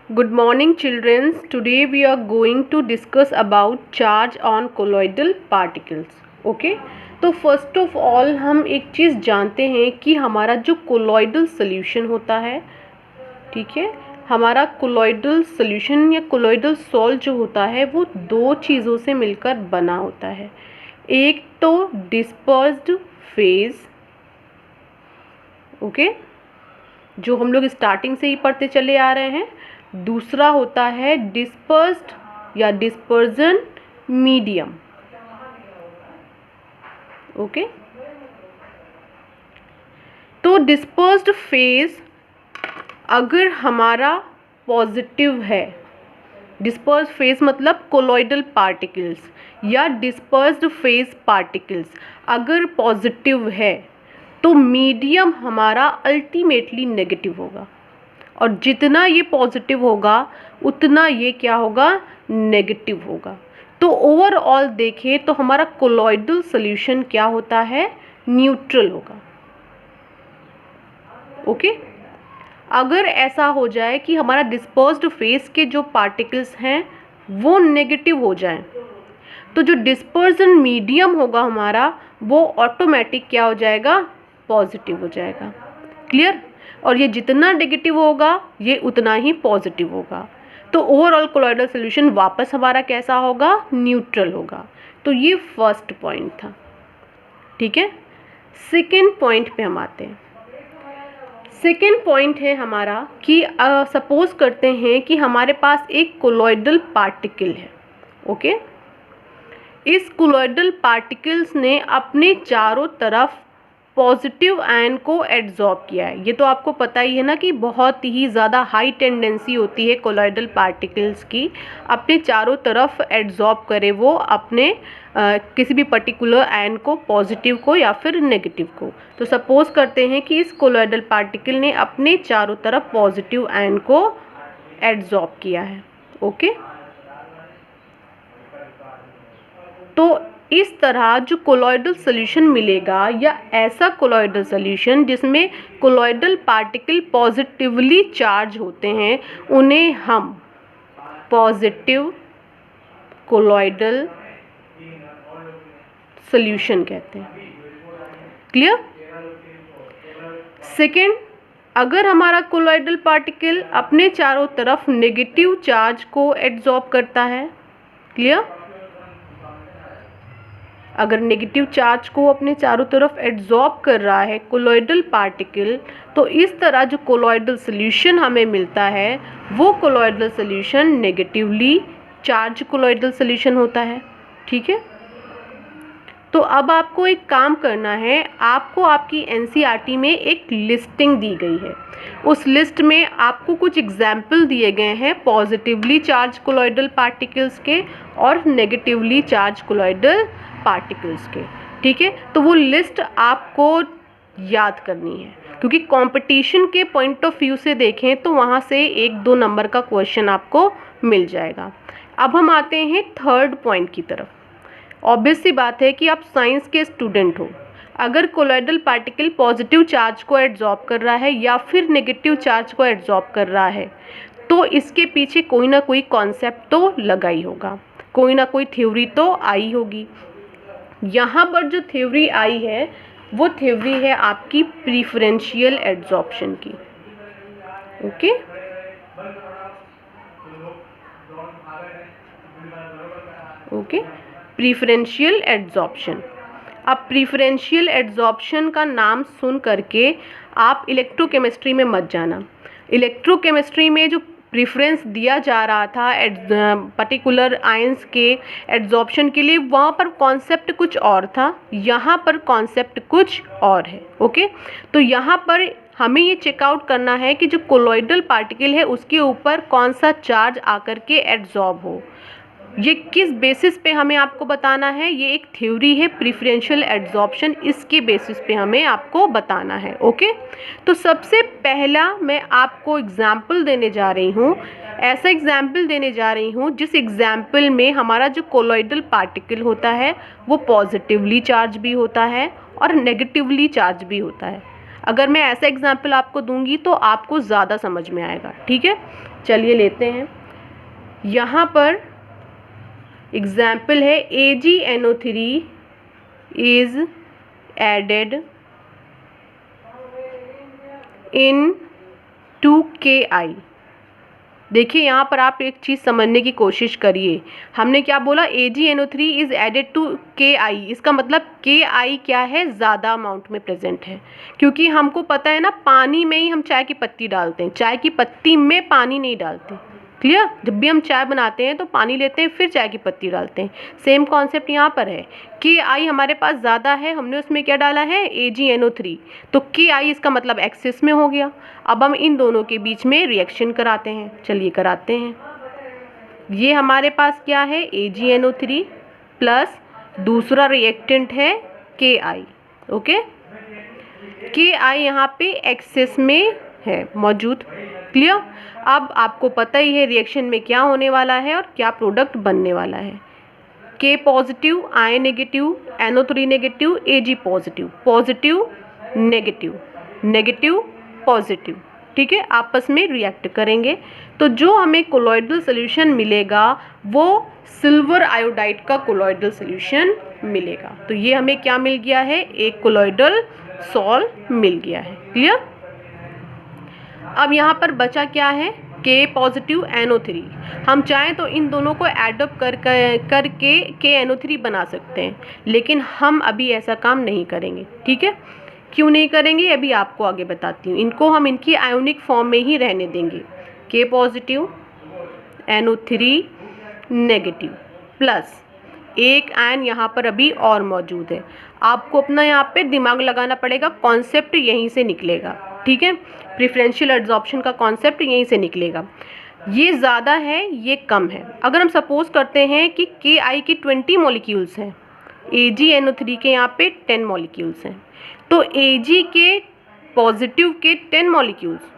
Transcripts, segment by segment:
Good morning children. Today we are going to discuss about charge on colloidal particles. Okay? तो first of all हम एक चीज़ जानते हैं कि हमारा जो कोलॉइडल सोल्यूशन होता है, ठीक है, हमारा कोलॉइडल सोल्यूशन या कोलॉइडल सॉल्ट जो होता है वो दो चीज़ों से मिलकर बना होता है। एक तो डिस्पर्स्ड फेज, ओके, जो हम लोग स्टार्टिंग से ही पढ़ते चले आ रहे हैं। दूसरा होता है डिस्पर्स्ड या डिस्पर्जन मीडियम, ओके। तो डिस्पर्स्ड फेज अगर हमारा पॉजिटिव है, डिस्पर्स्ड फेज मतलब कोलॉइडल पार्टिकल्स या डिस्पर्स्ड फेज पार्टिकल्स अगर पॉजिटिव है तो मीडियम हमारा अल्टीमेटली नेगेटिव होगा, और जितना ये पॉजिटिव होगा उतना ये क्या होगा, नेगेटिव होगा। तो ओवरऑल देखें तो हमारा कोलॉइडल सॉल्यूशन क्या होता है, न्यूट्रल होगा, ओके। अगर ऐसा हो जाए कि हमारा डिस्पर्स्ड फेज के जो पार्टिकल्स हैं वो नेगेटिव हो जाएं, तो जो डिस्पर्जन मीडियम होगा हमारा वो ऑटोमेटिक क्या हो जाएगा, पॉजिटिव हो जाएगा। क्लियर? और ये जितना नेगेटिव होगा ये उतना ही पॉजिटिव होगा। तो ओवरऑल कोलॉइडल सॉल्यूशन वापस हमारा कैसा होगा, न्यूट्रल होगा। तो ये फर्स्ट पॉइंट था, ठीक है। सेकेंड पॉइंट पे हम आते हैं। सेकेंड पॉइंट है हमारा कि सपोज करते हैं कि हमारे पास एक कोलॉइडल पार्टिकल है, ओके। इस कोलॉइडल पार्टिकल्स ने अपने चारों तरफ पॉजिटिव आयन को एड्जॉर्ब किया है। ये तो आपको पता ही है ना कि बहुत ही ज़्यादा हाई टेंडेंसी होती है कोलॉइडल पार्टिकल्स की अपने चारों तरफ एड्जॉर्ब करे वो अपने किसी भी पर्टिकुलर आयन को, पॉजिटिव को या फिर नेगेटिव को। तो सपोज करते हैं कि इस कोलॉइडल पार्टिकल ने अपने चारों तरफ पॉजिटिव आयन को एड्जॉर्ब किया है, ओके। तो इस तरह जो कोलॉइडल सॉल्यूशन मिलेगा या ऐसा कोलॉइडल सॉल्यूशन जिसमें कोलॉइडल पार्टिकल पॉजिटिवली चार्ज होते हैं उन्हें हम पॉजिटिव कोलॉइडल सॉल्यूशन कहते हैं। क्लियर? सेकेंड, अगर हमारा कोलॉइडल पार्टिकल अपने चारों तरफ नेगेटिव चार्ज को एड्जॉर्ब करता है, क्लियर, अगर नेगेटिव चार्ज को अपने चारों तरफ एड्जॉर्ब कर रहा है कोलॉइडल पार्टिकल, तो इस तरह जो कोलॉइडल सॉल्यूशन हमें मिलता है वो colloidal solution negatively charge colloidal solution होता है, ठीक है। तो अब आपको एक काम करना है, आपको आपकी एनसीईआरटी में एक लिस्टिंग दी गई है। उस लिस्ट में आपको कुछ एग्जाम्पल दिए गए हैं पॉजिटिवली चार्ज कोलॉइडल पार्टिकल्स के और नेगेटिवली चार्ज कोलॉइडल पार्टिकल्स के, ठीक है। तो वो लिस्ट आपको याद करनी है, क्योंकि कंपटीशन के पॉइंट ऑफ व्यू से देखें तो वहाँ से 1-2 नंबर का क्वेश्चन आपको मिल जाएगा। अब हम आते हैं थर्ड पॉइंट की तरफ। ऑब्वियस सी बात है कि आप साइंस के स्टूडेंट हो, अगर कोलॉइडल पार्टिकल पॉजिटिव चार्ज को एड्जॉर्ब कर रहा है या फिर नेगेटिव चार्ज को एड्जॉर्ब कर रहा है तो इसके पीछे कोई ना कोई कॉन्सेप्ट तो लगा ही होगा, कोई ना कोई थ्योरी तो आई होगी। यहाँ पर जो थ्योरी आई है वो थ्योरी है आपकी प्रीफरेंशियल एड्जॉर्प्शन की, ओके। Okay, preferential adsorption. अब प्रीफरेंशियल एड्जॉर्प्शन का नाम सुन करके आप इलेक्ट्रोकेमिस्ट्री में मत जाना। इलेक्ट्रोकेमिस्ट्री में जो प्रीफरेंस दिया जा रहा था पर्टिकुलर आयंस के एड्जॉर्प्शन के लिए, वहाँ पर कॉन्सेप्ट कुछ और था, यहाँ पर कॉन्सेप्ट कुछ और है, ओके। तो यहाँ पर हमें ये चेकआउट करना है कि जो कोलॉइडल पार्टिकल है उसके ऊपर कौन सा चार्ज आकर के एड्जॉर्ब हो। ये किस बेसिस पे हमें आपको बताना है, ये एक थ्योरी है प्रीफरेंशियल एड्जॉर्प्शन, इसके बेसिस पे हमें आपको बताना है, ओके। तो सबसे पहला मैं आपको एग्जाम्पल देने जा रही हूँ, ऐसा एग्जाम्पल देने जा रही हूँ जिस एग्जाम्पल में हमारा जो कोलॉइडल पार्टिकल होता है वो पॉजिटिवली चार्ज भी होता है और नेगेटिवली चार्ज भी होता है। अगर मैं ऐसा एग्जाम्पल आपको दूंगी तो आपको ज़्यादा समझ में आएगा, ठीक है। चलिए लेते हैं। यहाँ पर एग्जाम्पल है AgNO3 is added in 2Ki। देखिए यहाँ पर आप एक चीज़ समझने की कोशिश करिए। हमने क्या बोला, AgNO3 is added to Ki। इसका मतलब Ki क्या है, ज़्यादा अमाउंट में प्रेजेंट है। क्योंकि हमको पता है ना, पानी में ही हम चाय की पत्ती डालते हैं, चाय की पत्ती में पानी नहीं डालते। क्लियर? जब भी हम चाय बनाते हैं तो पानी लेते हैं, फिर चाय की पत्ती डालते हैं। सेम कॉन्सेप्ट यहाँ पर है। Ki हमारे पास ज़्यादा है, हमने उसमें क्या डाला है, AgNO3, तो Ki इसका मतलब एक्सेस में हो गया। अब हम इन दोनों के बीच में रिएक्शन कराते हैं। चलिए कराते हैं। ये हमारे पास क्या है, AgNO3 प्लस दूसरा रिएक्टेंट है Ki। ओके, Ki यहाँ पे एक्सेस में है मौजूद। क्लियर? अब आपको पता ही है रिएक्शन में क्या होने वाला है और क्या प्रोडक्ट बनने वाला है। K positive, I negative, NO3 negative, Ag positive, positive negative, negative positive, ठीक है, आपस में रिएक्ट करेंगे। तो जो हमें कोलॉइडल सोल्यूशन मिलेगा वो सिल्वर आयोडाइड का कोलॉइडल सोल्यूशन मिलेगा। तो ये हमें क्या मिल गया है, एक कोलॉइडल सॉल्ट मिल गया है। क्लियर? अब यहाँ पर बचा क्या है, K पॉजिटिव NO3। हम चाहें तो इन दोनों को एडअप करके KNO3 बना सकते हैं, लेकिन हम अभी ऐसा काम नहीं करेंगे। ठीक है, क्यों नहीं करेंगे अभी आपको आगे बताती हूँ। इनको हम इनकी आयोनिक फॉर्म में ही रहने देंगे। K positive NO3 negative plus एक आयन यहाँ पर अभी और मौजूद है। आपको अपना यहाँ पे दिमाग लगाना पड़ेगा, कॉन्सेप्ट यहीं से निकलेगा। ठीक है, प्रेफरेंशियल एड्सॉर्प्शन का कॉन्सेप्ट यहीं से निकलेगा। ये ज़्यादा है, ये कम है। अगर हम सपोज करते हैं कि Ki की 20 मॉलिक्यूल्स हैं, AgNO3 के यहाँ पे 10 मॉलिक्यूल्स हैं, तो Ag के पॉजिटिव के 10 मॉलिक्यूल्स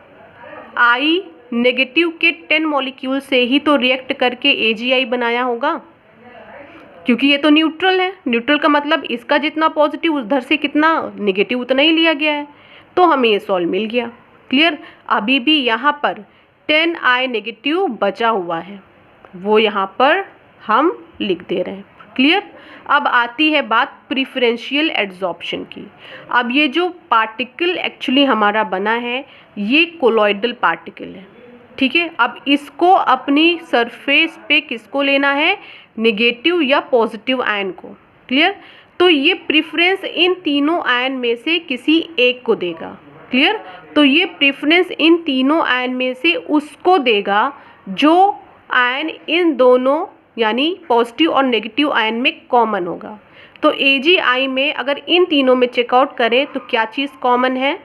I नेगेटिव के 10 मॉलिक्यूल से ही तो रिएक्ट करके AgI बनाया होगा, क्योंकि ये तो न्यूट्रल है। न्यूट्रल का मतलब इसका जितना पॉजिटिव उधर से कितना नेगेटिव उतना ही लिया गया है, तो हमें ये सॉल्व मिल गया। क्लियर? अभी भी यहाँ पर 10I नेगेटिव बचा हुआ है, वो यहाँ पर हम लिख दे रहे हैं। क्लियर? अब आती है बात प्रिफरेंशियल एड्सॉर्प्शन की। अब ये जो पार्टिकल एक्चुअली हमारा बना है ये कोलॉइडल पार्टिकल है। ठीक है, अब इसको अपनी सरफेस पे किसको लेना है, नेगेटिव या पॉजिटिव आयन को। क्लियर? तो ये प्रेफरेंस इन तीनों आयन में से किसी एक को देगा। क्लियर? तो ये प्रेफरेंस इन तीनों आयन में से उसको देगा जो आयन इन दोनों यानी पॉजिटिव और नेगेटिव आयन में कॉमन होगा। तो AgI में अगर इन तीनों में चेकआउट करें तो क्या चीज़ कॉमन है,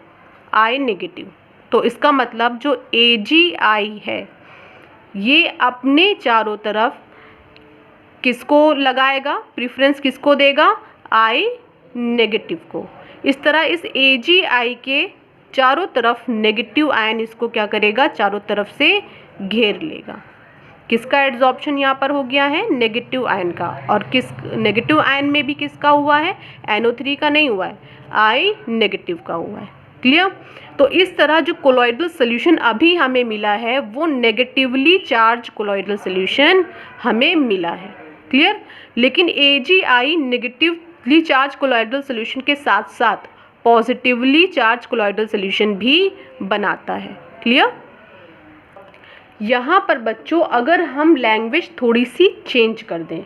I नेगेटिव। तो इसका मतलब जो AgI है ये अपने चारों तरफ किसको लगाएगा, प्रेफरेंस किसको देगा, I नेगेटिव को। इस तरह इस AgI के चारों तरफ नेगेटिव आयन इसको क्या करेगा, चारों तरफ से घेर लेगा। किसका एड्सॉर्प्शन यहाँ पर हो गया है, नेगेटिव आयन का। और किस नेगेटिव आयन में भी किसका हुआ है, NO3 का नहीं हुआ है, I नेगेटिव का हुआ है। क्लियर? तो इस तरह जो कोलॉइडल सोल्यूशन अभी हमें मिला है वो नेगेटिवली चार्ज कोलॉइडल सोल्यूशन हमें मिला है। क्लियर? लेकिन AgI negatively charge colloidal solution के साथ साथ पॉजिटिवली चार्ज कोलॉइडल सोल्यूशन भी बनाता है। क्लियर? यहाँ पर बच्चों अगर हम लैंग्वेज थोड़ी सी चेंज कर दें,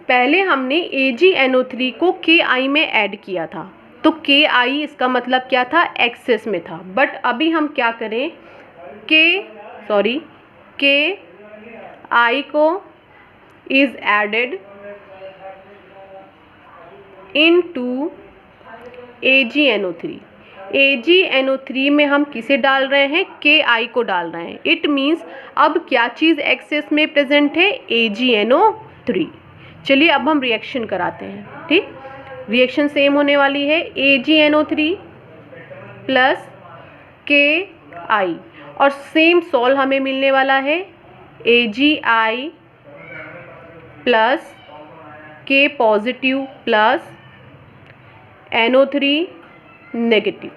पहले हमने AgNO3 को Ki में ऐड किया था, तो Ki इसका मतलब क्या था, एक्सेस में था। बट अभी हम क्या करें, Ki को is added into AgNO3। AgNO3 में हम किसे डाल रहे हैं, Ki को डाल रहे हैं। इट मीन्स अब क्या चीज़ एक्सेस में प्रेजेंट है, AgNO3। चलिए अब हम रिएक्शन कराते हैं। ठीक, रिएक्शन सेम होने वाली है, AgNO3 प्लस Ki और सेम सॉल्व हमें मिलने वाला है AgI plus K positive plus NO3 negative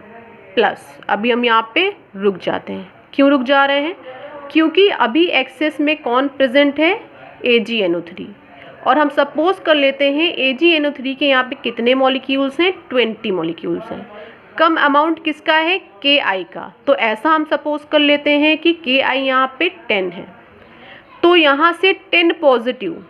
plus. अभी हम यहाँ पे रुक जाते हैं। क्यों रुक जा रहे हैं, क्योंकि अभी एक्सेस में कौन प्रेजेंट है, AgNO3। और हम सपोज कर लेते हैं AgNO3 के यहाँ पे कितने मॉलिक्यूल्स हैं, 20 मॉलिक्यूल्स हैं। कम अमाउंट किसका है, Ki का। तो ऐसा हम सपोज कर लेते हैं कि Ki यहाँ पे 10 है। तो यहाँ से 10 पॉजिटिव,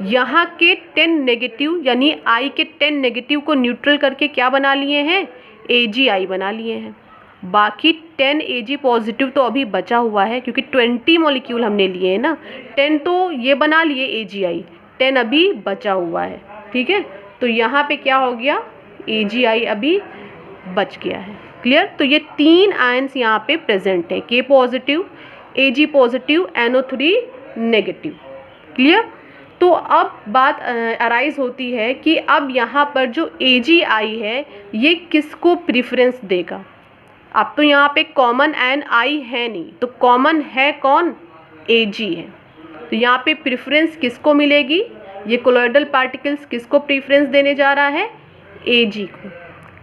यहाँ के 10 नेगेटिव, यानी I के 10 नेगेटिव को न्यूट्रल करके क्या बना लिए हैं, Agi बना लिए हैं। बाकी 10 Ag पॉजिटिव तो अभी बचा हुआ है, क्योंकि 20 मॉलिक्यूल हमने लिए हैं ना। 10 तो ये बना लिए Agi, 10 अभी बचा हुआ है। ठीक है, तो यहाँ पे क्या हो गया, Agi अभी बच गया है। क्लियर। तो ये 3 आयंस यहाँ पे प्रेजेंट है, K positive, Ag positive, NO3 negative. Clear. तो अब बात अराइज होती है कि अब यहाँ पर जो Agi है ये किसको प्रीफरेंस देगा। अब तो यहाँ पे कॉमन आयन I है नहीं, तो कॉमन है कौन, Ag है। तो यहाँ पे प्रीफरेंस किसको मिलेगी, ये कोलॉइडल पार्टिकल्स किसको प्रीफरेंस देने जा रहा है, Ag को।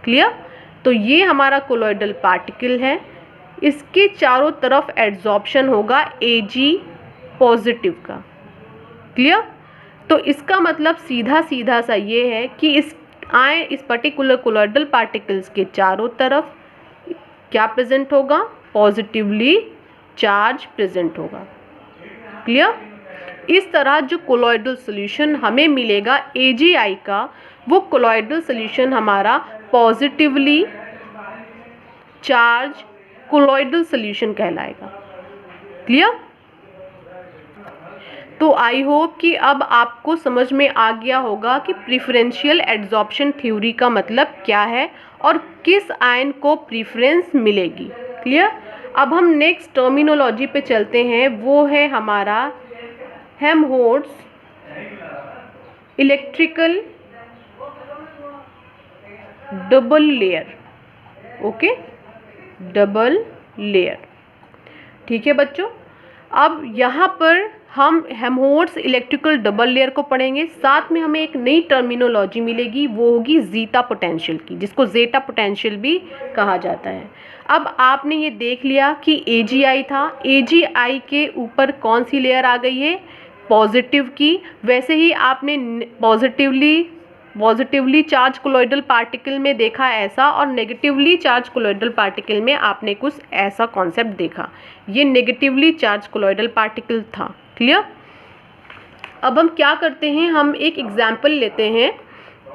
क्लियर। तो ये हमारा कोलॉइडल पार्टिकल है, इसके चारों तरफ एड्जॉर्प्शन होगा Ag पॉजिटिव का। क्लियर। तो इसका मतलब सीधा सीधा सा ये है कि इस पर्टिकुलर कोलॉइडल पार्टिकल्स के चारों तरफ क्या प्रेजेंट होगा, पॉजिटिवली चार्ज प्रेजेंट होगा। क्लियर। इस तरह जो कोलॉइडल सॉल्यूशन हमें मिलेगा Agi का, वो कोलॉइडल सॉल्यूशन हमारा पॉजिटिवली चार्ज कोलॉइडल सॉल्यूशन कहलाएगा। क्लियर। तो आई होप कि अब आपको समझ में आ गया होगा कि प्रीफरेंशियल एड्जॉर्प्शन थ्योरी का मतलब क्या है और किस आयन को प्रीफरेंस मिलेगी। क्लियर। अब हम नेक्स्ट टर्मिनोलॉजी पे चलते हैं, वो है हमारा Helmholtz electrical double layer. Okay, double layer. ठीक है बच्चों, अब यहाँ पर हम हेल्महोल्ट्ज़ इलेक्ट्रिकल डबल लेयर को पढ़ेंगे, साथ में हमें एक नई टर्मिनोलॉजी मिलेगी, वो होगी जीटा पोटेंशियल की, जिसको जेटा पोटेंशियल भी कहा जाता है। अब आपने ये देख लिया कि Agi था, Agi के ऊपर कौन सी लेयर आ गई है, पॉजिटिव की। वैसे ही आपने पॉजिटिवली चार्ज कोलॉइडल पार्टिकल में देखा ऐसा, और नेगेटिवली चार्ज कोलॉइडल पार्टिकल में आपने कुछ ऐसा कॉन्सेप्ट देखा। ये नेगेटिवली चार्ज कोलॉइडल पार्टिकल था। क्लियर। अब हम क्या करते हैं, हम एक एग्जाम्पल लेते हैं,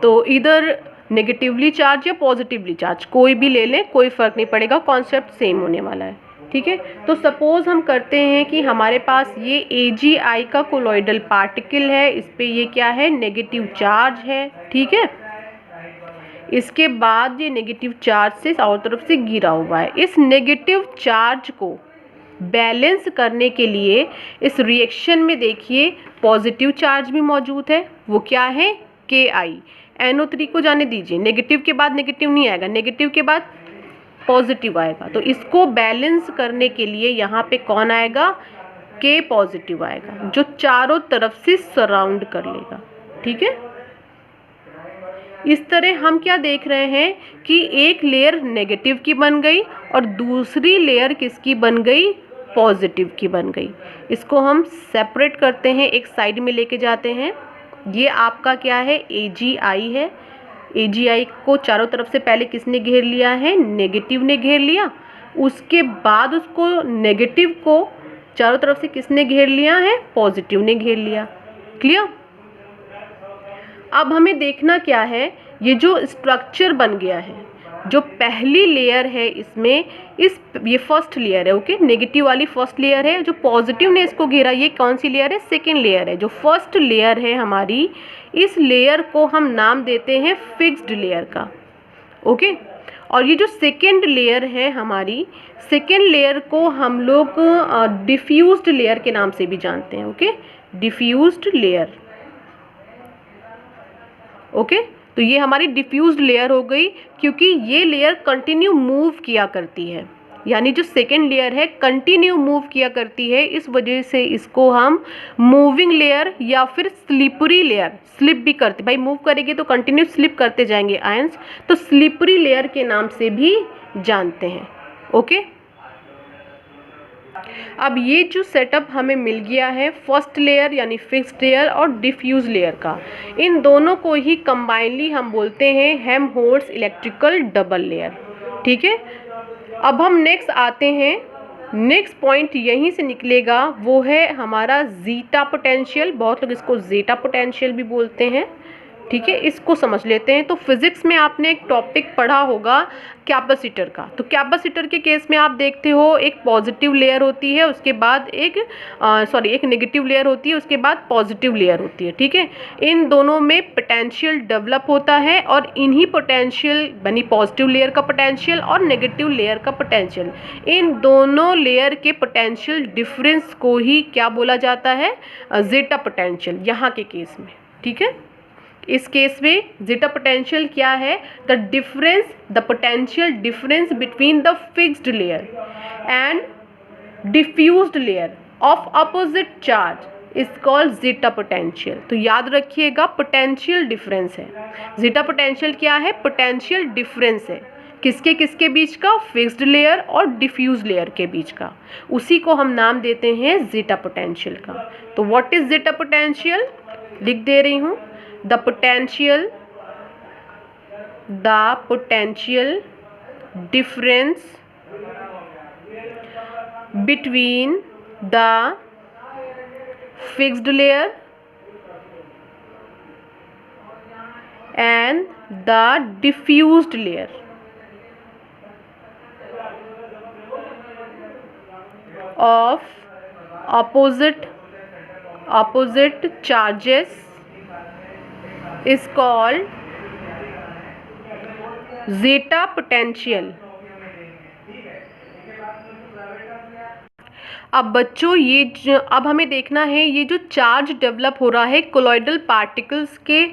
तो इधर नेगेटिवली चार्ज या पॉजिटिवली चार्ज कोई भी ले लें, कोई फ़र्क नहीं पड़ेगा, कॉन्सेप्ट सेम होने वाला है। ठीक है, तो सपोज़ हम करते हैं कि हमारे पास ये Agi का कोलॉइडल पार्टिकल है, इस पे ये क्या है, नेगेटिव चार्ज है। ठीक है, इसके बाद ये नेगेटिव चार्ज से चारों तरफ से घिरा हुआ है। इस नेगेटिव चार्ज को बैलेंस करने के लिए इस रिएक्शन में देखिए पॉजिटिव चार्ज भी मौजूद है, वो क्या है, Ki। NO3 को जाने दीजिए, नेगेटिव के बाद नेगेटिव नहीं आएगा, नेगेटिव के बाद पॉजिटिव आएगा। तो इसको बैलेंस करने के लिए यहाँ पे कौन आएगा, K पॉजिटिव आएगा, जो चारों तरफ से सराउंड कर लेगा। ठीक है, इस तरह हम क्या देख रहे हैं कि एक लेयर नेगेटिव की बन गई और दूसरी लेयर किसकी बन गई, पॉजिटिव की बन गई। इसको हम सेपरेट करते हैं, एक साइड में लेके जाते हैं। ये आपका क्या है, Agi है। Agi को चारों तरफ से पहले किसने घेर लिया है, नेगेटिव ने घेर लिया। उसके बाद उसको नेगेटिव को चारों तरफ से किसने घेर लिया है, पॉजिटिव ने घेर लिया। क्लियर। अब हमें देखना क्या है, ये जो स्ट्रक्चर बन गया है, जो पहली लेयर है इसमें, ये फर्स्ट लेयर है। ओके, नेगेटिव वाली फर्स्ट लेयर है, जो पॉजिटिव ने इसको घेरा, ये कौन सी लेयर है, सेकेंड लेयर है। जो फर्स्ट लेयर है हमारी, इस लेयर को हम नाम देते हैं फिक्स्ड लेयर का। ओके, और ये जो सेकेंड लेयर है हमारी, सेकेंड लेयर को हम लोग डिफ्यूज्ड लेयर के नाम से भी जानते हैं। Okay, diffused layer. ओके, तो ये हमारी डिफ्यूज्ड लेयर हो गई, क्योंकि ये लेयर कंटिन्यू मूव किया करती है, यानी जो सेकेंड लेयर है कंटिन्यू मूव किया करती है, इस वजह से इसको हम मूविंग लेयर या फिर स्लिपरी लेयर, स्लिप भी करते, भाई मूव करेगी तो कंटिन्यू स्लिप करते जाएंगे आयंस, तो स्लिपरी लेयर के नाम से भी जानते हैं। ओके, अब ये जो सेटअप हमें मिल गया है फर्स्ट लेयर यानी फिक्स्ड लेयर और डिफ्यूज लेयर का, इन दोनों को ही कंबाइनली हम बोलते हैं हेल्महोल्ट्ज इलेक्ट्रिकल डबल लेयर। ठीक है, अब हम नेक्स्ट आते हैं, नेक्स्ट पॉइंट यहीं से निकलेगा, वो है हमारा जीटा पोटेंशियल, बहुत लोग इसको जेटा पोटेंशियल भी बोलते हैं। ठीक है, इसको समझ लेते हैं। तो फिजिक्स में आपने एक टॉपिक पढ़ा होगा कैपेसिटर का। तो कैपेसिटर के केस में आप देखते हो एक पॉजिटिव लेयर होती है, उसके बाद एक नेगेटिव लेयर होती है, उसके बाद पॉजिटिव लेयर होती है। ठीक है, इन दोनों में पोटेंशियल डेवलप होता है और इन्हीं पोटेंशियल यानी पॉजिटिव लेयर का पोटेंशियल और नेगेटिव लेयर का पोटेंशियल, इन दोनों लेयर के पोटेंशियल डिफरेंस को ही क्या बोला जाता है, जेटा पोटेंशियल यहाँ के केस में। ठीक है, इस केस में जेटा पोटेंशियल क्या है, the potential difference between the fixed layer and diffused layer of opposite charge is called zeta potential. तो याद रखिएगा पोटेंशियल डिफरेंस है, जेटा पोटेंशियल क्या है, पोटेंशियल डिफरेंस है, किसके किसके बीच का, फिक्स्ड लेयर और डिफ्यूज लेयर के बीच का, उसी को हम नाम देते हैं जेटा पोटेंशियल का। तो व्हाट इज जेटा पोटेंशियल, लिख दे रही हूँ, the potential difference between the fixed layer and the diffused layer of opposite charges is called zeta potential। अब बच्चों अब हमें देखना है ये जो चार्ज डेवलप हो रहा है कोलॉइडल पार्टिकल्स के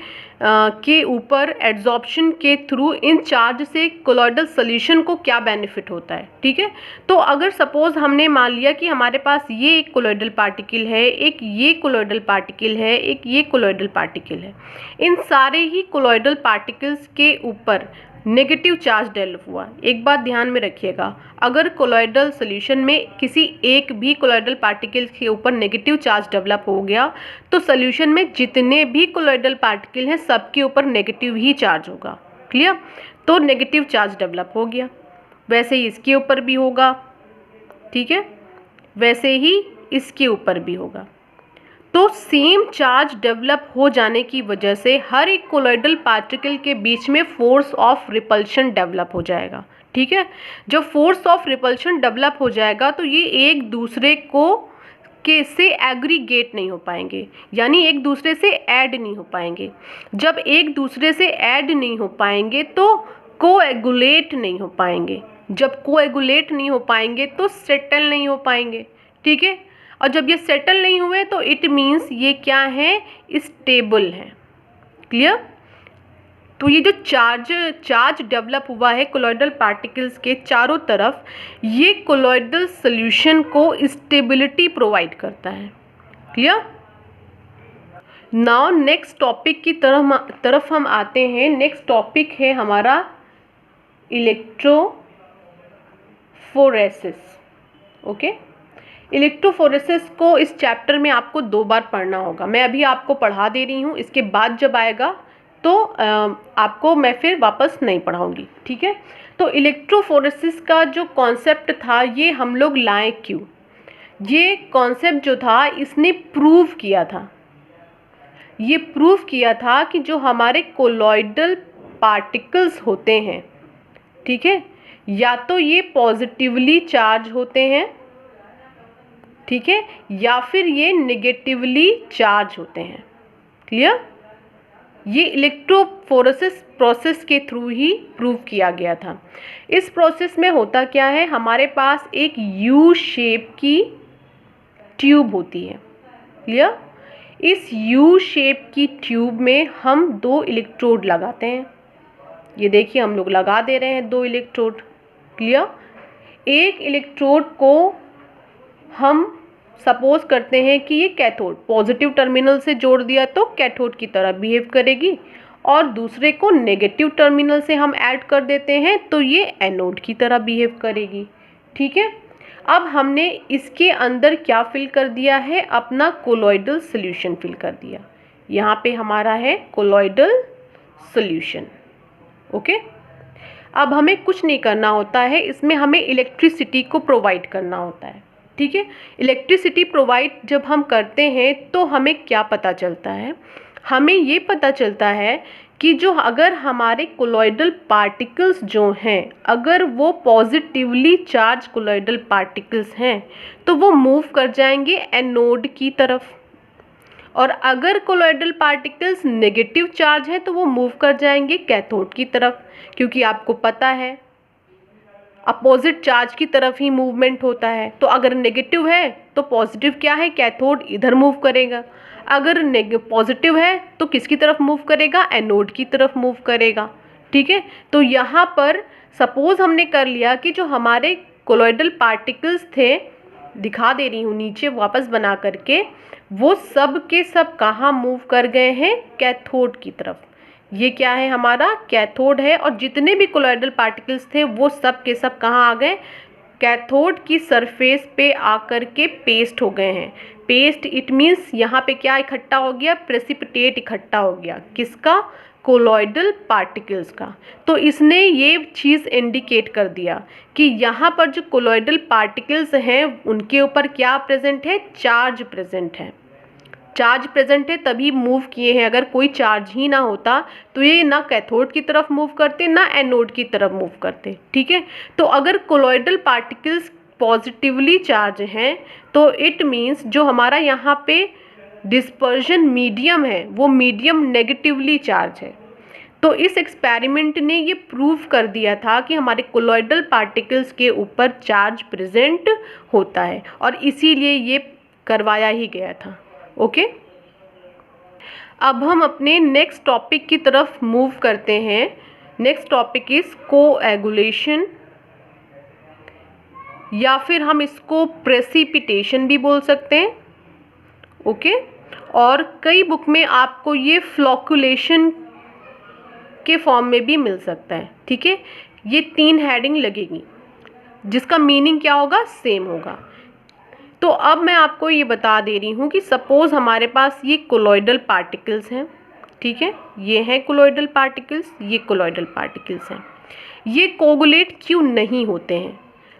ऊपर एड्जॉर्प्शन के थ्रू, इन चार्ज से कोलॉइडल सॉल्यूशन को क्या बेनिफिट होता है। ठीक है, तो अगर सपोज हमने मान लिया कि हमारे पास ये एक कोलॉइडल पार्टिकल है, एक ये कोलॉइडल पार्टिकल है, एक ये कोलॉइडल पार्टिकल है, इन सारे ही कोलॉइडल पार्टिकल्स के ऊपर नेगेटिव चार्ज डेवलप हुआ। एक बात ध्यान में रखिएगा, अगर कोलॉइडल सॉल्यूशन में किसी एक भी कोलॉइडल पार्टिकल के ऊपर नेगेटिव चार्ज डेवलप हो गया तो सॉल्यूशन में जितने भी कोलॉइडल पार्टिकल हैं सबके ऊपर नेगेटिव ही चार्ज होगा। क्लियर, तो नेगेटिव चार्ज डेवलप हो गया, वैसे ही इसके ऊपर भी होगा। ठीक है, वैसे ही इसके ऊपर भी होगा। तो सेम चार्ज डेवलप हो जाने की वजह से हर एक कोलॉइडल पार्टिकल के बीच में फोर्स ऑफ रिपल्शन डेवलप हो जाएगा। ठीक है, जब फोर्स ऑफ रिपल्शन डेवलप हो जाएगा तो ये एक दूसरे से एग्रीगेट नहीं हो पाएंगे, यानी एक दूसरे से ऐड नहीं हो पाएंगे। जब एक दूसरे से ऐड नहीं हो पाएंगे तो कोएगुलेट नहीं हो पाएंगे, जब कोएगुलेट नहीं हो पाएंगे तो सेटल नहीं हो पाएंगे। ठीक है, और जब ये सेटल नहीं हुए तो इट मीन्स ये क्या है, स्टेबल है। क्लियर, तो ये जो चार्ज डेवलप हुआ है कोलॉइडल पार्टिकल्स के चारों तरफ, ये कोलॉइडल सॉल्यूशन को स्टेबिलिटी प्रोवाइड करता है। क्लियर, नाउ नेक्स्ट टॉपिक की तरफ हम आते हैं। नेक्स्ट टॉपिक है हमारा इलेक्ट्रोफोरेसिस। ओके, इलेक्ट्रोफोरेसिस को इस चैप्टर में आपको 2 बार पढ़ना होगा। मैं अभी आपको पढ़ा दे रही हूँ, इसके बाद जब आएगा तो आपको मैं फिर वापस नहीं पढ़ाऊँगी। ठीक है, तो इलेक्ट्रोफोरेसिस का जो कॉन्सेप्ट था ये हम लोग लाए क्यों, ये कॉन्सेप्ट जो था इसने प्रूव किया था, ये प्रूव किया था कि जो हमारे कोलॉइडल पार्टिकल्स होते हैं, ठीक है, या तो ये पॉजिटिवली चार्ज होते हैं, ठीक है, या फिर ये नेगेटिवली चार्ज होते हैं। क्लियर, ये इलेक्ट्रोफोरेसिस प्रोसेस के थ्रू ही प्रूव किया गया था। इस प्रोसेस में होता क्या है, हमारे पास एक यू शेप की ट्यूब होती है। क्लियर, इस यू शेप की ट्यूब में हम 2 इलेक्ट्रोड लगाते हैं। ये देखिए हम लोग लगा दे रहे हैं 2 इलेक्ट्रोड। क्लियर, एक इलेक्ट्रोड को हम सपोज करते हैं कि ये कैथोड, पॉजिटिव टर्मिनल से जोड़ दिया तो कैथोड की तरह बिहेव करेगी, और दूसरे को नेगेटिव टर्मिनल से हम ऐड कर देते हैं तो ये एनोड की तरह बिहेव करेगी। ठीक है, अब हमने इसके अंदर क्या फिल कर दिया है, अपना कोलॉइडल सॉल्यूशन फिल कर दिया। यहाँ पे हमारा है कोलॉइडल सॉल्यूशन। ओके, अब हमें कुछ नहीं करना होता है, इसमें हमें इलेक्ट्रिसिटी को प्रोवाइड करना होता है। ठीक है, इलेक्ट्रिसिटी प्रोवाइड जब हम करते हैं तो हमें क्या पता चलता है, हमें ये पता चलता है कि जो अगर हमारे कोलॉइडल पार्टिकल्स जो हैं, अगर वो पॉजिटिवली चार्ज कोलॉइडल पार्टिकल्स हैं तो वो मूव कर जाएंगे एनोड की तरफ, और अगर कोलॉइडल पार्टिकल्स नेगेटिव चार्ज है तो वो मूव कर जाएंगे कैथोड की तरफ, क्योंकि आपको पता है अपोजिट चार्ज की तरफ ही मूवमेंट होता है। तो अगर नेगेटिव है तो पॉजिटिव क्या है, कैथोड इधर मूव करेगा, अगर पॉजिटिव है तो किसकी तरफ मूव करेगा, एनोड की तरफ मूव करेगा। ठीक है, तो यहाँ पर सपोज हमने कर लिया कि जो हमारे कोलॉइडल पार्टिकल्स थे, दिखा दे रही हूँ नीचे वापस बना करके, वो सब के सब कहाँ मूव कर गए हैं, कैथोड की तरफ। ये क्या है, हमारा कैथोड है, और जितने भी कोलॉइडल पार्टिकल्स थे वो सब के सब कहाँ आ गए, कैथोड की सरफेस पे आकर के पेस्ट हो गए हैं। पेस्ट इट मीन्स यहाँ पे क्या इकट्ठा हो गया, प्रेसिपिटेट इकट्ठा हो गया, किसका, कोलॉइडल पार्टिकल्स का। तो इसने ये चीज़ इंडिकेट कर दिया कि यहाँ पर जो कोलॉइडल पार्टिकल्स हैं उनके ऊपर क्या प्रेजेंट है, चार्ज प्रेजेंट है। चार्ज प्रेजेंट है तभी मूव किए हैं, अगर कोई चार्ज ही ना होता तो ये ना कैथोड की तरफ मूव करते ना एनोड की तरफ मूव करते। ठीक है, तो अगर कोलॉइडल पार्टिकल्स पॉजिटिवली चार्ज हैं तो इट मीन्स जो हमारा यहाँ पे डिस्पर्जन मीडियम है वो मीडियम नेगेटिवली चार्ज है। तो इस एक्सपेरिमेंट ने ये प्रूव कर दिया था कि हमारे कोलॉइडल पार्टिकल्स के ऊपर चार्ज प्रेजेंट होता है, और इसीलिए ये करवाया ही गया था। ओके, अब हम अपने नेक्स्ट टॉपिक की तरफ मूव करते हैं। नेक्स्ट टॉपिक इज कोएगुलेशन, या फिर हम इसको प्रेसिपिटेशन भी बोल सकते हैं। ओके, और कई बुक में आपको ये फ्लॉकुलेशन के फॉर्म में भी मिल सकता है। ठीक है, ये 3 हेडिंग लगेगी जिसका मीनिंग क्या होगा, सेम होगा। तो अब मैं आपको ये बता दे रही हूँ कि सपोज़ हमारे पास ये कोलॉइडल पार्टिकल्स हैं। ठीक है, ये हैं कोलॉइडल पार्टिकल्स, ये कोलॉइडल पार्टिकल्स हैं। ये कोगुलेट क्यों नहीं होते हैं,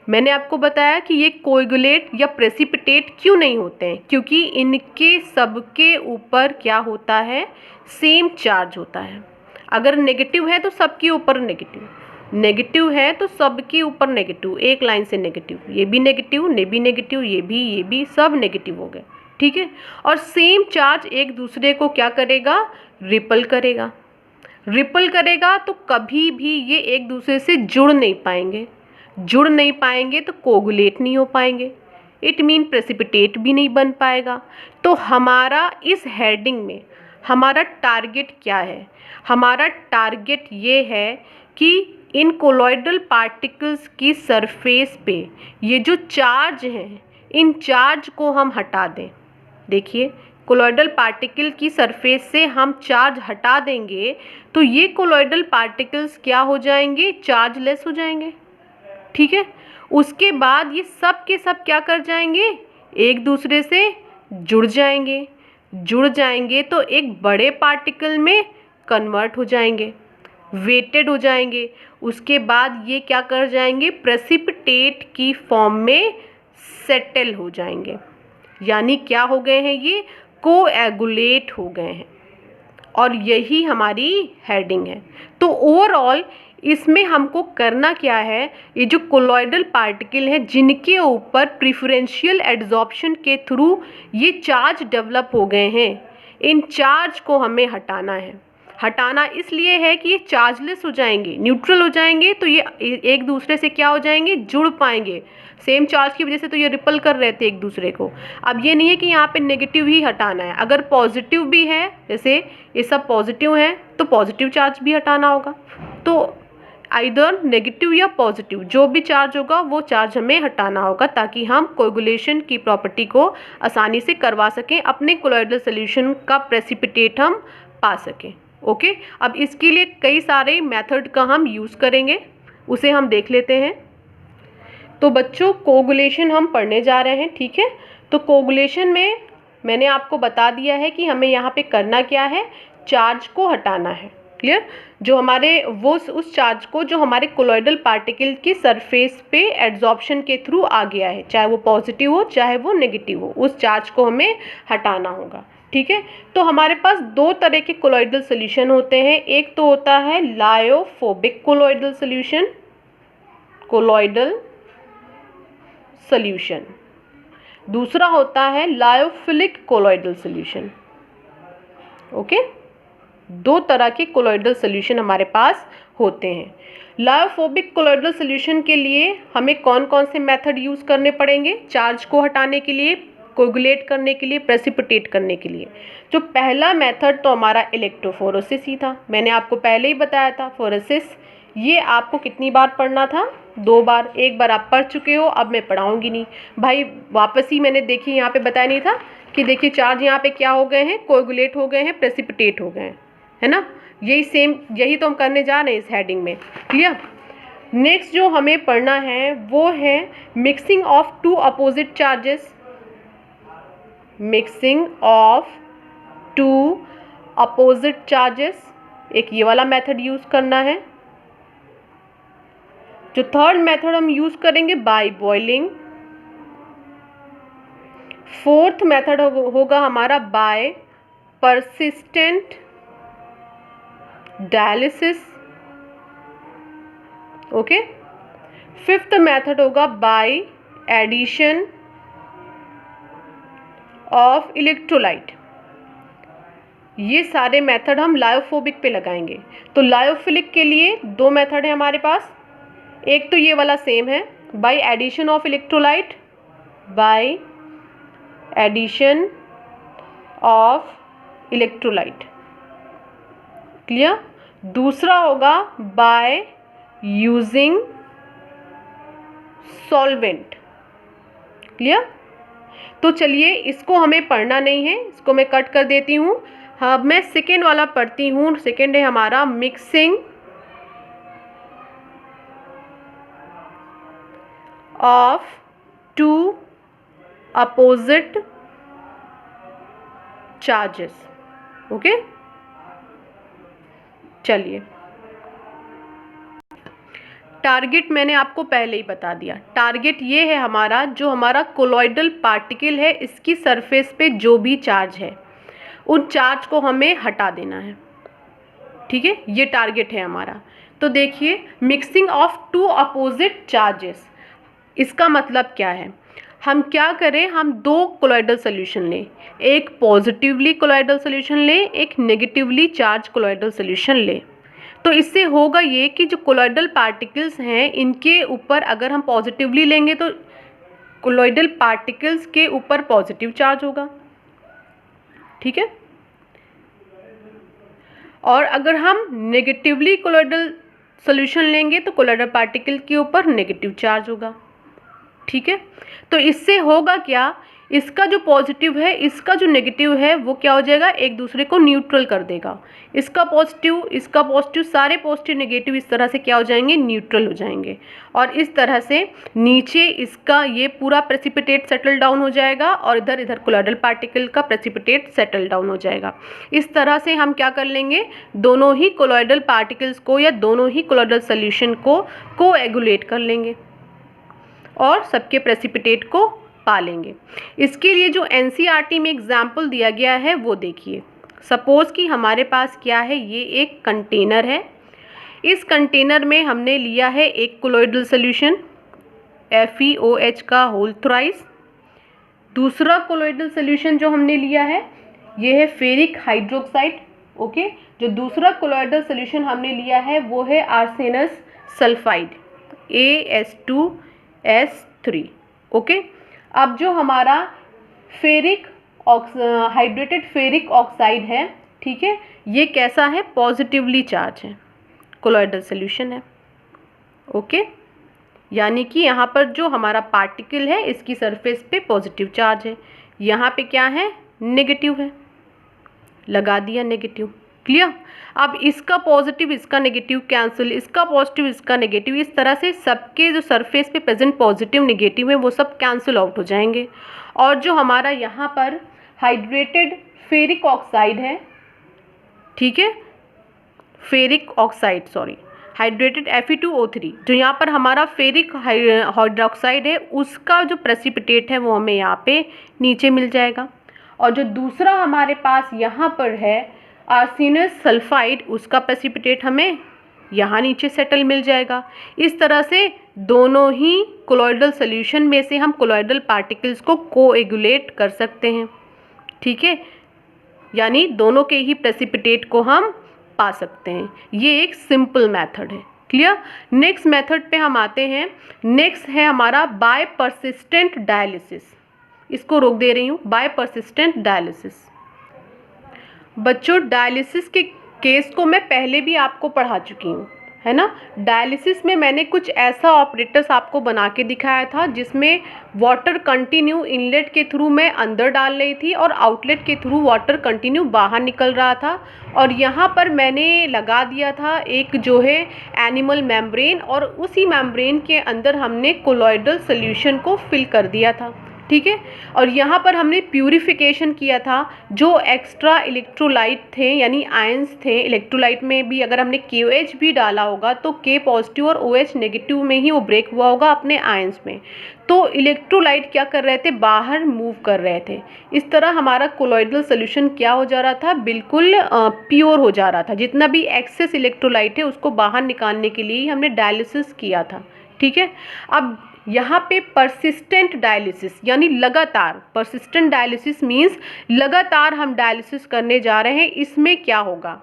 मैंने आपको बताया कि ये कोगुलेट या प्रेसिपिटेट क्यों नहीं होते हैं, क्योंकि इनके सबके ऊपर क्या होता है, सेम चार्ज होता है। अगर नेगेटिव है तो सबके ऊपर नेगेटिव, नेगेटिव है तो सबके ऊपर नेगेटिव, एक लाइन से नेगेटिव, ये भी नेगेटिव, ये भी नेगेटिव, ये भी सब नेगेटिव हो गए। ठीक है, और सेम चार्ज एक दूसरे को क्या करेगा, रिपल करेगा। रिपल करेगा तो कभी भी ये एक दूसरे से जुड़ नहीं पाएंगे, जुड़ नहीं पाएंगे तो कोगुलेट नहीं हो पाएंगे, इट मीन प्रेसिपिटेट भी नहीं बन पाएगा। तो हमारा इस हेडिंग में हमारा टारगेट क्या है, हमारा टारगेट ये है कि इन कोलॉइडल पार्टिकल्स की सरफेस पे ये जो चार्ज हैं, इन चार्ज को हम हटा दें। देखिए, कोलॉइडल पार्टिकल की सरफेस से हम चार्ज हटा देंगे तो ये कोलॉइडल पार्टिकल्स क्या हो जाएंगे, चार्जलेस हो जाएंगे। ठीक है, उसके बाद ये सब के सब क्या कर जाएंगे, एक दूसरे से जुड़ जाएंगे। जुड़ जाएंगे तो एक बड़े पार्टिकल में कन्वर्ट हो जाएंगे, वेटेड हो जाएंगे। उसके बाद ये क्या कर जाएंगे, प्रेसिपिटेट की फॉर्म में सेटल हो जाएंगे, यानी क्या हो गए हैं, ये कोएगुलेट हो गए हैं। और यही हमारी हेडिंग है। तो ओवरऑल इसमें हमको करना क्या है, ये जो कोलॉइडल पार्टिकल हैं जिनके ऊपर प्रिफरेंशियल एड्जॉर्प्शन के थ्रू ये चार्ज डेवलप हो गए हैं, इन चार्ज को हमें हटाना है। हटाना इसलिए है कि ये चार्जलेस हो जाएंगे, न्यूट्रल हो जाएंगे, तो ये एक दूसरे से क्या हो जाएंगे, जुड़ पाएंगे। सेम चार्ज की वजह से तो ये रिपल कर रहे थे एक दूसरे को। अब ये नहीं है कि यहाँ पे नेगेटिव ही हटाना है, अगर पॉजिटिव भी है, जैसे ये सब पॉजिटिव हैं तो पॉजिटिव चार्ज भी हटाना होगा। तो आइदर नेगेटिव या पॉजिटिव जो भी चार्ज होगा वो चार्ज हमें हटाना होगा, ताकि हम कोगुलेशन की प्रॉपर्टी को आसानी से करवा सकें, अपने कोलॉइडल सॉल्यूशन का प्रेसिपिटेट हम पा सकें। ओके, अब इसके लिए कई सारे मेथड का हम यूज़ करेंगे, उसे हम देख लेते हैं। तो बच्चों कोगुलेशन हम पढ़ने जा रहे हैं, ठीक है। तो कोगुलेशन में मैंने आपको बता दिया है कि हमें यहाँ पे करना क्या है, चार्ज को हटाना है, क्लियर। जो हमारे वो उस चार्ज को जो हमारे कोलॉइडल पार्टिकल की सरफेस पे एड्जॉर्प्शन के थ्रू आ गया है, चाहे वो पॉजिटिव हो चाहे वो नेगेटिव हो, उस चार्ज को हमें हटाना होगा, ठीक है। तो हमारे पास दो तरह के कोलॉइडल सोल्यूशन होते हैं। एक तो होता है lyophobic colloidal solution, colloidal solution. दूसरा होता है लायोफिलिक कोलॉइडल सोल्यूशन। ओके, दो तरह के कोलॉइडल सोल्यूशन हमारे पास होते हैं। लायोफोबिक कोलॉइडल सोल्यूशन के लिए हमें कौन कौन से मेथड यूज़ करने पड़ेंगे चार्ज को हटाने के लिए, कोगुलेट करने के लिए, प्रेसिपिटेट करने के लिए। जो पहला मेथड तो हमारा इलेक्ट्रोफोरेसिस ही था, मैंने आपको पहले ही बताया था। फोरेसिस ये आपको कितनी बार पढ़ना था, 2 बार। एक बार आप पढ़ चुके हो, अब मैं पढ़ाऊंगी नहीं भाई, वापस ही मैंने देखिए यहाँ पे बताया नहीं था कि देखिए चार्ज यहाँ पे क्या हो गए हैं, कोगुलेट हो गए हैं, प्रेसिपिटेट हो गए हैं, है ना। यही सेम, यही तो हम करने जा रहे हैं इस हेडिंग में, क्लियर। नेक्स्ट जो हमें पढ़ना है वो है mixing of two opposite charges, mixing of two opposite charges, एक ये वाला मेथड यूज करना है। जो थर्ड मेथड हम यूज करेंगे बाय बॉइलिंग। फोर्थ मेथड होगा हमारा by persistent dialysis, okay. Fifth method होगा बाय एडिशन ऑफ इलेक्ट्रोलाइट। ये सारे मेथड हम लायोफोबिक पे लगाएंगे। तो लायोफिलिक के लिए दो मेथड है हमारे पास। एक तो ये वाला सेम है, by addition of electrolyte, by addition of electrolyte, clear. दूसरा होगा बाय यूजिंग सॉल्वेंट, क्लियर। तो चलिए इसको हमें पढ़ना नहीं है, इसको मैं कट कर देती हूँ। हाँ, मैं सेकेंड वाला पढ़ती हूँ। सेकेंड है हमारा mixing of two opposite charges, okay. चलिए, टारगेट मैंने आपको पहले ही बता दिया। टारगेट ये है हमारा, जो हमारा कोलॉइडल पार्टिकल है इसकी सरफेस पे जो भी चार्ज है उन चार्ज को हमें हटा देना है, ठीक है। ये टारगेट है हमारा। तो देखिए, mixing of two opposite charges, इसका मतलब क्या है। हम क्या करें, हम दो कोलॉइडल सोल्यूशन लें, एक पॉजिटिवली कोलॉइडल सोल्यूशन लें, एक नेगेटिवली चार्ज कोलॉइडल सोल्यूशन लें। तो इससे होगा ये कि जो कोलॉइडल पार्टिकल्स हैं इनके ऊपर अगर हम पॉजिटिवली लेंगे तो कोलॉइडल पार्टिकल्स के ऊपर पॉजिटिव चार्ज होगा, ठीक है। और अगर हम नेगेटिवली कोलॉइडल सोल्यूशन लेंगे तो कोलॉइडल पार्टिकल के ऊपर नेगेटिव चार्ज होगा, ठीक है। तो इससे होगा क्या, इसका जो पॉजिटिव है इसका जो नेगेटिव है वो क्या हो जाएगा, एक दूसरे को न्यूट्रल कर देगा। इसका पॉजिटिव, सारे पॉजिटिव नेगेटिव इस तरह से क्या हो जाएंगे, न्यूट्रल हो जाएंगे। और इस तरह से नीचे इसका ये पूरा प्रेसिपिटेट सेटल डाउन हो जाएगा और इधर कोलॉइडल पार्टिकल का प्रेसिपिटेट सेटल डाउन हो जाएगा। इस तरह से हम क्या कर लेंगे, दोनों ही कोलॉइडल पार्टिकल्स को या दोनों ही कोलॉइडल सोल्यूशन को कोएगुलेट कर लेंगे और सबके प्रेसिपिटेट को पा लेंगे। इसके लिए जो एनसीईआरटी में एग्जाम्पल दिया गया है वो देखिए। सपोज कि हमारे पास क्या है, ये एक कंटेनर है। इस कंटेनर में हमने लिया है एक कोलॉइडल सोल्यूशन FeOH का होल थ्राइस। दूसरा कोलॉइडल सोल्यूशन जो हमने लिया है ये है फेरिक हाइड्रोक्साइड, ओके। जो दूसरा कोलॉइडल सोल्यूशन हमने लिया है वो है आर्सेनस सल्फाइड AS2S3, ओके। अब जो हमारा हाइड्रेटेड फेरिक ऑक्साइड है, ठीक है, ये कैसा है, पॉजिटिवली चार्ज है, कोलॉइडल सोल्यूशन है, ओके। यानी कि यहाँ पर जो हमारा पार्टिकल है इसकी सरफेस पे पॉजिटिव चार्ज है, यहाँ पे क्या है, नेगेटिव है, लगा दिया नेगेटिव, क्लियर। अब इसका पॉजिटिव इसका नेगेटिव कैंसिल, इसका पॉजिटिव इसका नेगेटिव, इस तरह से सबके जो सरफेस पे प्रेजेंट पॉजिटिव नेगेटिव है वो सब कैंसिल आउट हो जाएंगे। और जो हमारा यहाँ पर हाइड्रेटेड फेरिक ऑक्साइड है, ठीक है, ferric oxide sorry hydrated Fe2O3, जो यहाँ पर हमारा फेरिक हाइड्रोक्साइड है उसका जो प्रेसिपिटेट है वो हमें यहाँ पे नीचे मिल जाएगा। और जो दूसरा हमारे पास यहाँ पर है आर्सेनस सल्फाइड, उसका प्रेसिपिटेट हमें यहाँ नीचे सेटल मिल जाएगा। इस तरह से दोनों ही कोलॉइडल सोल्यूशन में से हम कोलॉइडल पार्टिकल्स को कोएगुलेट कर सकते हैं, ठीक है, यानी दोनों के ही प्रेसिपिटेट को हम पा सकते हैं। ये एक सिंपल मेथड है, क्लियर। नेक्स्ट मेथड पे हम आते हैं। नेक्स्ट है हमारा बाय परसिस्टेंट डायलिसिस। इसको रोक दे रही हूँ, बाय परसिस्टेंट डायलिसिस। बच्चों डायलिसिस के केस को मैं पहले भी आपको पढ़ा चुकी हूँ, है ना। डायलिसिस में मैंने कुछ ऐसा ऑपरेटर्स आपको बना के दिखाया था जिसमें वाटर कंटिन्यू इनलेट के थ्रू मैं अंदर डाल रही थी और आउटलेट के थ्रू वाटर कंटिन्यू बाहर निकल रहा था। और यहाँ पर मैंने लगा दिया था एक जो है एनिमल मेम्ब्रेन, और उसी मेम्ब्रेन के अंदर हमने कोलॉइडल सोल्यूशन को फिल कर दिया था, ठीक है। और यहाँ पर हमने प्यूरिफिकेशन किया था। जो एक्स्ट्रा इलेक्ट्रोलाइट थे यानी आयंस थे, इलेक्ट्रोलाइट में भी अगर हमने KOH भी डाला होगा तो K पॉजिटिव और OH नेगेटिव में ही वो ब्रेक हुआ होगा अपने आयंस में। तो इलेक्ट्रोलाइट क्या कर रहे थे, बाहर मूव कर रहे थे। इस तरह हमारा कोलॉइडल सोल्यूशन क्या हो जा रहा था, बिल्कुल प्योर हो जा रहा था। जितना भी एक्सेस इलेक्ट्रोलाइट है उसको बाहर निकालने के लिए हमने डायलिसिस किया था, ठीक है। अब यहाँ पे परसिस्टेंट डायलिसिस यानी लगातार, परसिस्टेंट डायलिसिस मीन्स लगातार हम डायलिसिस करने जा रहे हैं। इसमें क्या होगा,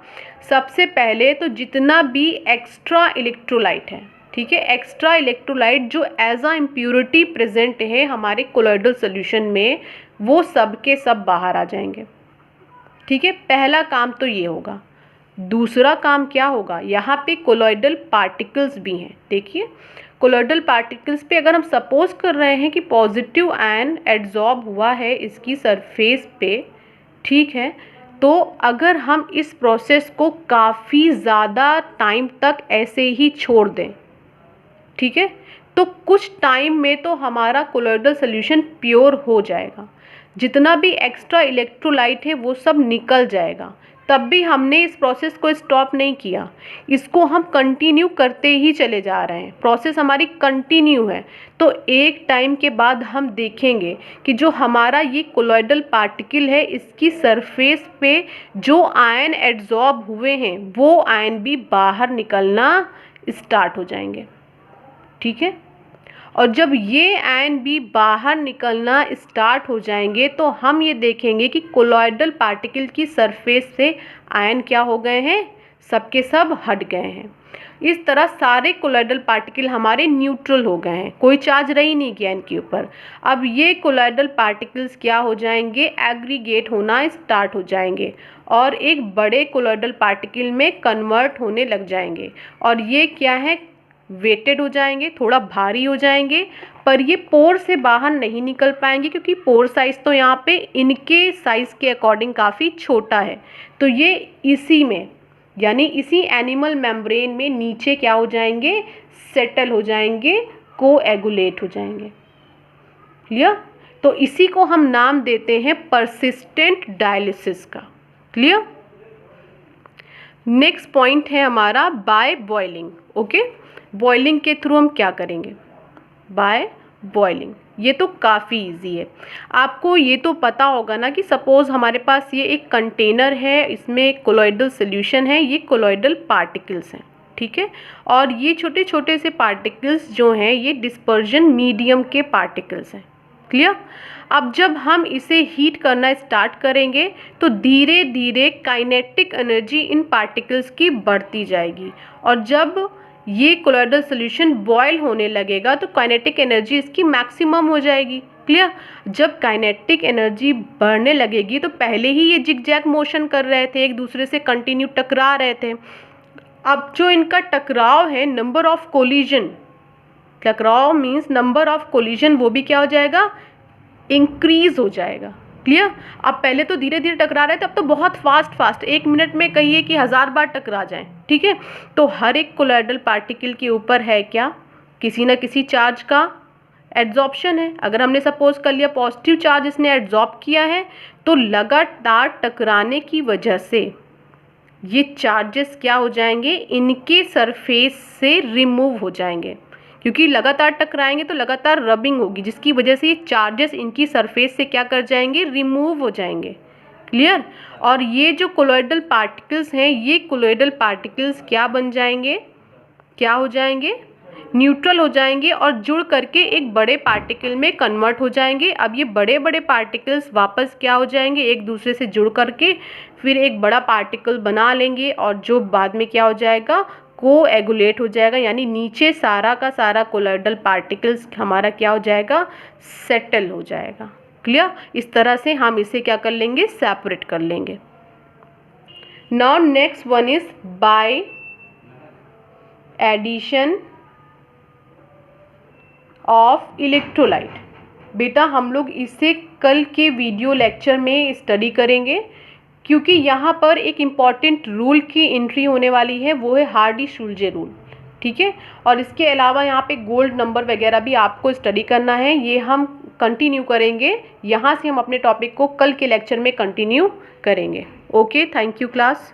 सबसे पहले तो जितना भी एक्स्ट्रा इलेक्ट्रोलाइट है, ठीक है, एक्स्ट्रा इलेक्ट्रोलाइट जो एज अ इम्प्योरिटी प्रेजेंट है हमारे कोलॉइडल सोल्यूशन में, वो सब के सब बाहर आ जाएंगे, ठीक है। पहला काम तो ये होगा। दूसरा काम क्या होगा, यहाँ पे कोलॉइडल पार्टिकल्स भी हैं। देखिए कोलॉइडल पार्टिकल्स पे अगर हम सपोज कर रहे हैं कि पॉजिटिव आयन एड्जॉर्ब हुआ है इसकी सरफेस पे, ठीक है, तो अगर हम इस प्रोसेस को काफ़ी ज़्यादा टाइम तक ऐसे ही छोड़ दें, ठीक है, तो कुछ टाइम में तो हमारा कोलॉइडल सोल्यूशन प्योर हो जाएगा। जितना भी एक्स्ट्रा इलेक्ट्रोलाइट है वो सब निकल जाएगा। तब भी हमने इस प्रोसेस को स्टॉप नहीं किया, इसको हम कंटिन्यू करते ही चले जा रहे हैं। प्रोसेस हमारी कंटिन्यू है। तो एक टाइम के बाद हम देखेंगे कि जो हमारा ये कोलॉइडल पार्टिकल है इसकी सरफेस पे जो आयन एड्जॉर्ब हुए हैं वो आयन भी बाहर निकलना स्टार्ट हो जाएंगे, ठीक है। और जब ये आयन भी बाहर निकलना स्टार्ट हो जाएंगे तो हम ये देखेंगे कि कोलॉइडल पार्टिकल की सरफेस से आयन क्या हो गए हैं, सबके सब हट गए हैं। इस तरह सारे कोलॉइडल पार्टिकल हमारे न्यूट्रल हो गए हैं, कोई चार्ज रही नहीं गया इनके ऊपर। अब ये कोलॉइडल पार्टिकल्स क्या हो जाएंगे, एग्रीगेट होना स्टार्ट हो जाएंगे और एक बड़े कोलॉइडल पार्टिकल में कन्वर्ट होने लग जाएंगे। और ये क्या है, वेटेड हो जाएंगे, थोड़ा भारी हो जाएंगे, पर ये पोर से बाहर नहीं निकल पाएंगे क्योंकि पोर साइज़ तो यहाँ पे इनके साइज़ के अकॉर्डिंग काफ़ी छोटा है। तो ये इसी में यानी इसी एनिमल मेम्ब्रेन में नीचे क्या हो जाएंगे, सेटल हो जाएंगे, कोएगुलेट हो जाएंगे, क्लियर। तो इसी को हम नाम देते हैं परसिस्टेंट डायलिसिस का, क्लियर। नेक्स्ट पॉइंट है हमारा बाय बॉइलिंग। ओके, बॉइलिंग के थ्रू हम क्या करेंगे, बाय बॉइलिंग। ये तो काफ़ी इजी है, आपको ये तो पता होगा ना कि सपोज़ हमारे पास ये एक कंटेनर है, इसमें कोलॉइडल सोल्यूशन है, ये कोलॉइडल पार्टिकल्स हैं, ठीक है। और ये छोटे छोटे से पार्टिकल्स जो हैं ये डिस्पर्जन मीडियम के पार्टिकल्स हैं, क्लियर। अब जब हम इसे हीट करना स्टार्ट करेंगे तो धीरे धीरे काइनेटिक एनर्जी इन पार्टिकल्स की बढ़ती जाएगी। और जब ये कोलॉइडल सोल्यूशन बॉयल होने लगेगा तो काइनेटिक एनर्जी इसकी मैक्सिमम हो जाएगी, क्लियर। जब काइनेटिक एनर्जी बढ़ने लगेगी तो पहले ही ये जिगजैग मोशन कर रहे थे, एक दूसरे से कंटिन्यू टकरा रहे थे। अब जो इनका टकराव है, नंबर ऑफ कोलिजन, टकराव मीन्स नंबर ऑफ कोलिजन, वो भी क्या हो जाएगा, इंक्रीज हो जाएगा, क्लियर। अब पहले तो धीरे धीरे टकरा रहे थे, अब तो बहुत फास्ट 1 मिनट में कहिए कि 1000 बार टकरा जाएं, ठीक है। तो हर एक कोलॉइडल पार्टिकल के ऊपर है क्या, किसी न किसी चार्ज का एड्जॉर्प्शन है। अगर हमने सपोज कर लिया पॉजिटिव चार्ज इसने एड्जॉर्ब किया है, तो लगातार टकराने की वजह से ये चार्जेस क्या हो जाएंगे, इनके सरफेस से रिमूव हो जाएंगे, क्योंकि लगातार टकराएंगे तो लगातार रबिंग होगी, जिसकी वजह से ये चार्जेस इनकी सरफेस से क्या कर जाएंगे, रिमूव हो जाएंगे। क्लियर। और ये जो कोलॉइडल पार्टिकल्स हैं, ये कोलॉइडल पार्टिकल्स क्या बन जाएंगे, क्या हो जाएंगे, न्यूट्रल हो जाएंगे और जुड़ करके एक बड़े पार्टिकल में कन्वर्ट हो जाएंगे। अब ये बड़े बड़े पार्टिकल्स वापस क्या हो जाएंगे, एक दूसरे से जुड़ करके फिर एक बड़ा पार्टिकल बना लेंगे, और जो बाद में क्या हो जाएगा, कोएगुलेट हो जाएगा, यानी नीचे सारा का सारा कोलॉइडल पार्टिकल्स हमारा क्या हो जाएगा, सेटल हो जाएगा। क्लियर। इस तरह से हम इसे क्या कर लेंगे, सेपरेट कर लेंगे। Now next one is by addition of electrolyte. बेटा हम लोग इसे कल के वीडियो लेक्चर में स्टडी करेंगे, क्योंकि यहाँ पर एक इम्पॉर्टेंट रूल की एंट्री होने वाली है, वो है हार्डी-शुल्ज़े रूल, ठीक है। और इसके अलावा यहाँ पे गोल्ड नंबर वगैरह भी आपको स्टडी करना है, ये हम कंटिन्यू करेंगे। यहाँ से हम अपने टॉपिक को कल के लेक्चर में कंटिन्यू करेंगे। Okay, thank you class.